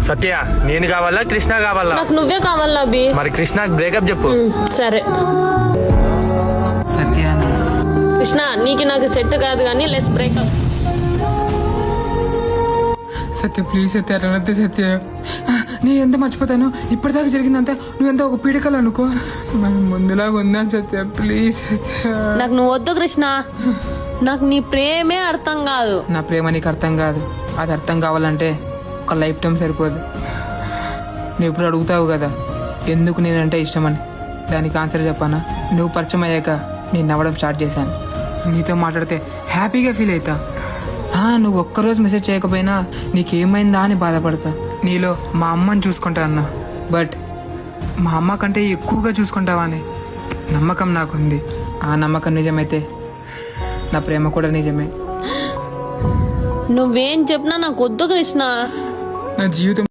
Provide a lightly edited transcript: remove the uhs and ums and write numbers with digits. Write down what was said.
సత్య నేను కావాలా కృష్ణ కావాలా? నాకు నువ్వే కావాలా అభి. మరి కృష్ణకి బ్రేకప్ చెప్పు. సరే సత్య కృష్ణ, నీకు నాకు సెట్ కాదు కానీ లెస్ బ్రేకప్. సత్య ప్లీజ్ సత్య అట్లనొద్దు సత్య. నేను ఎంత మర్చిపోతాను, ఇప్పటిదాకా జరిగిందంతా నువ్వెంత ఒక పీడకలు అనుకో. మనం ముందులాగా ఉందాం సత్య ప్లీజ్ సత్య. నాకు నువ్వు వద్దు కృష్ణ, నాకు నీ ప్రేమే అర్థం కాదు. నా ప్రేమ నీకు అర్థం కాదు, అది అర్థం కావాలంటే ఒక లైఫ్ టైం సరిపోదు. నువ్వు ఇప్పుడు అడుగుతావు కదా ఎందుకు నేనంటే ఇష్టమని, దానికి ఆన్సర్ చెప్పానా? నువ్వు పరిచయం అయ్యాక నేను నవ్వడం స్టార్ట్ చేశాను. నీతో మాట్లాడితే హ్యాపీగా ఫీల్ అవుతా. నువ్వు ఒక్కరోజు మెసేజ్ చేయకపోయినా నీకేమైందా అని బాధపడతా. నీలో మా అమ్మని చూసుకుంటా అన్నా, బట్ మా అమ్మ కంటే ఎక్కువగా చూసుకుంటావా అని నమ్మకం నాకుంది. ఆ నమ్మకం నిజమైతే నా ప్రేమ కూడా నిజమే. నువ్వేం చెప్పినా నాకు వద్దు కృష్ణ. నా జీవితం